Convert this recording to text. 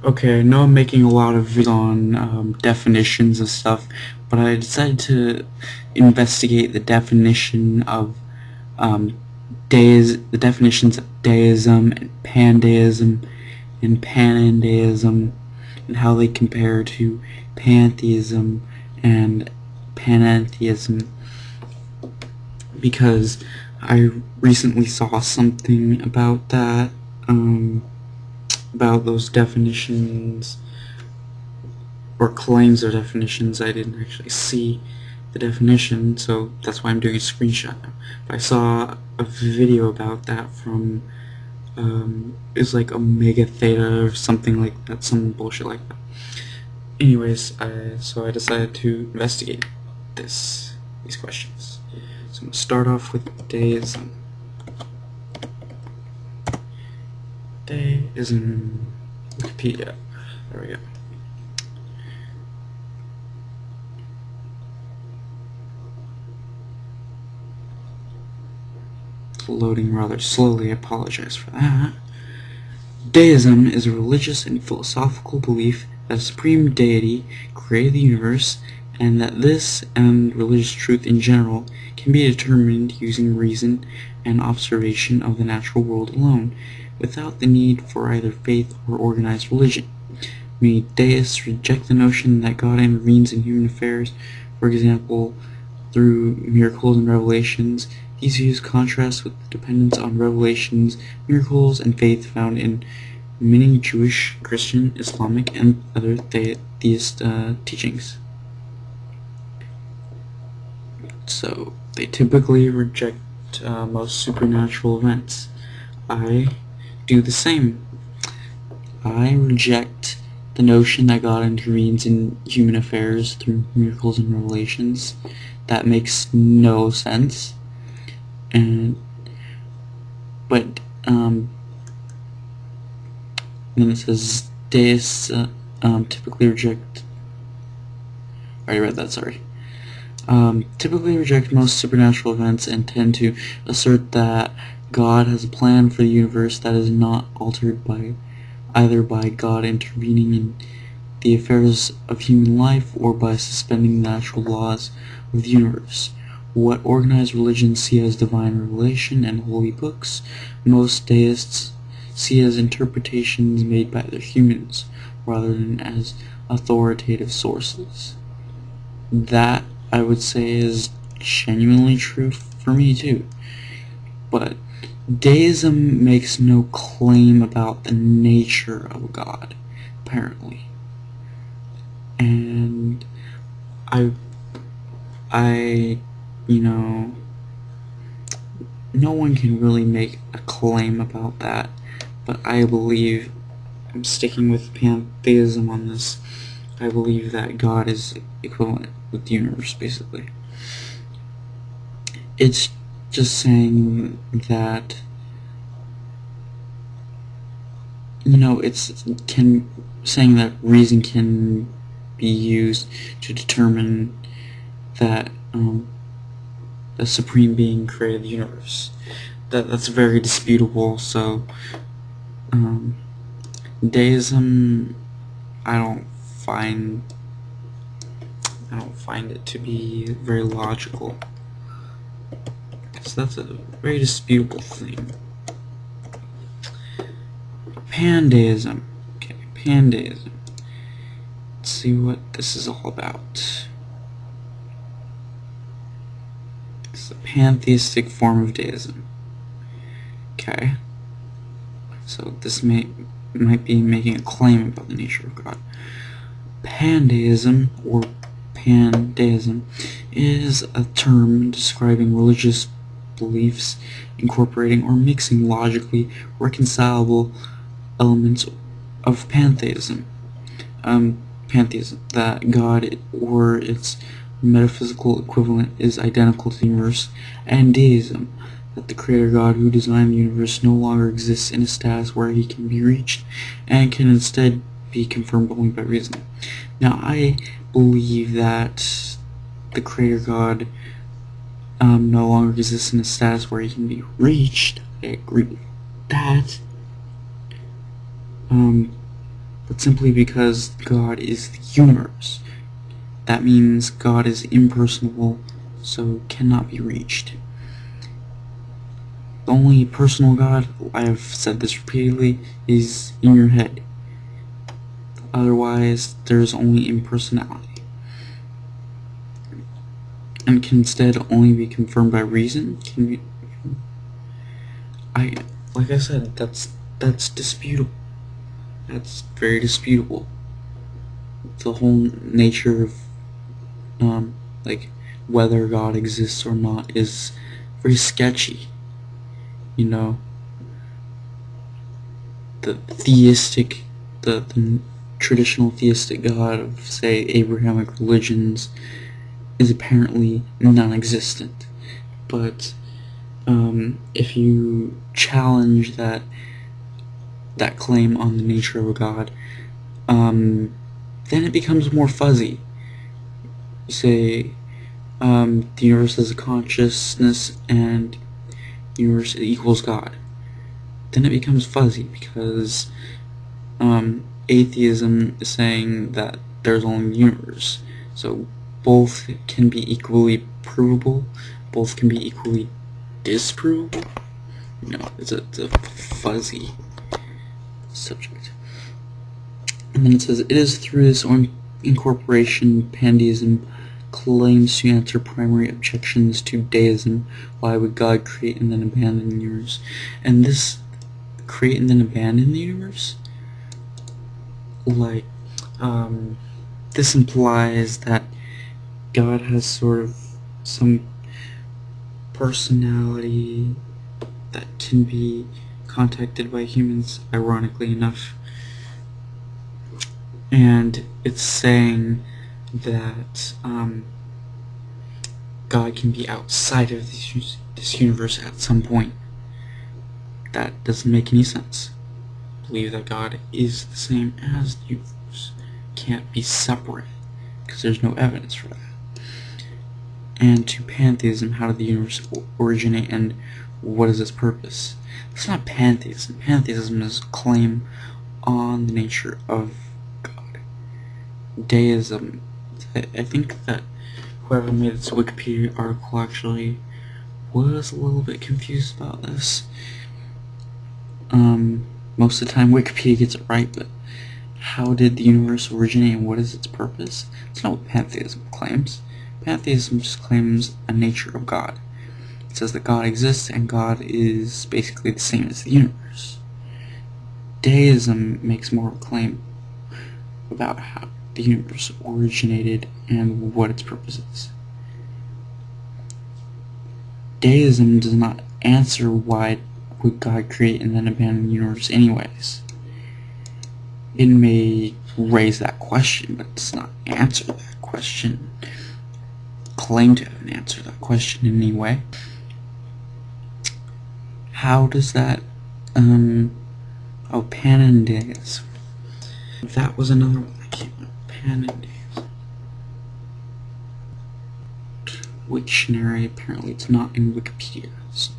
Okay, I know I'm making a lot of videos on definitions and stuff, but I decided to investigate the definition of the definitions of Deism and Pandeism and Panendeism and how they compare to Pantheism and Panendeism, because I recently saw something about that. About those definitions or claims of definitions. I didn't actually see the definition, so that's why I'm doing a screenshot now. But I saw a video about that from it's like Omega Theta or something like that, some bullshit like that. Anyways, so I decided to investigate these questions. So I'm gonna start off with Deism. Deism, Wikipedia. There we go. It's loading rather slowly. I apologize for that. Deism is a religious and philosophical belief that a supreme deity created the universe, and that this and religious truth in general can be determined using reason and observation of the natural world alone, without the need for either faith or organized religion. Many deists reject the notion that God intervenes in human affairs, for example, through miracles and revelations. These views contrast with the dependence on revelations, miracles, and faith found in many Jewish, Christian, Islamic, and other theist teachings. So, they typically reject most supernatural events. I do the same. I reject the notion that God intervenes in human affairs through miracles and revelations. That makes no sense. But then it says deists typically reject. I already read that. Sorry. Typically reject most supernatural events and tend to assert that God has a plan for the universe that is not altered by either by God intervening in the affairs of human life or by suspending the natural laws of the universe. What organized religions see as divine revelation and holy books, most deists see as interpretations made by other humans rather than as authoritative sources. That, I would say, is genuinely true for me too. But Deism makes no claim about the nature of God, apparently. And you know, no one can really make a claim about that, but I believe, I'm sticking with Pantheism on this, I believe that God is equivalent with the universe, basically. It's just saying that, you know, saying that reason can be used to determine that the supreme being created the universe. That's very disputable. So Deism, I don't find it to be very logical. So that's a very disputable thing. Pandeism. Okay, Pandeism. Let's see what this is all about. It's a pantheistic form of deism. Okay. So this might be making a claim about the nature of God. Pandeism, or Pandeism, is a term describing religious beliefs incorporating or mixing logically reconcilable elements of pantheism. Pantheism, that God or its metaphysical equivalent is identical to the universe, and deism, that the creator God who designed the universe no longer exists in a status where he can be reached and can instead be confirmed only by reason. Now, I believe that the creator God no longer exists in a status where he can be reached. I agree with that. but simply because God is the universe. That means God is impersonal, so cannot be reached. The only personal God, I've said this repeatedly, is in your head. Otherwise, there's only impersonality, and can instead only be confirmed by reason. Like I said, that's disputable. That's very disputable. The whole nature of like whether God exists or not is very sketchy. You know, the traditional theistic God of, say, Abrahamic religions is apparently non-existent. But if you challenge that claim on the nature of a God, then it becomes more fuzzy. You say the universe has a consciousness and the universe equals God. Then it becomes fuzzy, because atheism is saying that there's only the universe. So both can be equally provable, both can be equally disprovable. It's a fuzzy subject. And then it says, it is through this incorporation Pandeism claims to answer primary objections to Deism. Why would God create and then abandon the universe? And this create and then abandon the universe, like, this implies that God has sort of some personality that can be contacted by humans, ironically enough. And it's saying that God can be outside of this universe at some point. That doesn't make any sense. Believe that God is the same as the universe. Can't be separate, because there's no evidence for that. And to pantheism, how did the universe originate and what is its purpose? It's not pantheism. Pantheism is a claim on the nature of God. Deism, I think that whoever made this Wikipedia article actually was a little bit confused about this. Most of the time Wikipedia gets it right, but how did the universe originate and what is its purpose? It's not what pantheism claims. Pantheism just claims a nature of God. It says that God exists and God is basically the same as the universe. Deism makes more of a claim about how the universe originated and what its purpose is. Deism does not answer why would God create and then abandon the universe anyways. It may raise that question, but it does not answer that question. Claim to have an answer to that question in any way. How does that, Panendeism. That was another one that came up. Panendeism. Wiktionary, apparently it's not in Wikipedia, so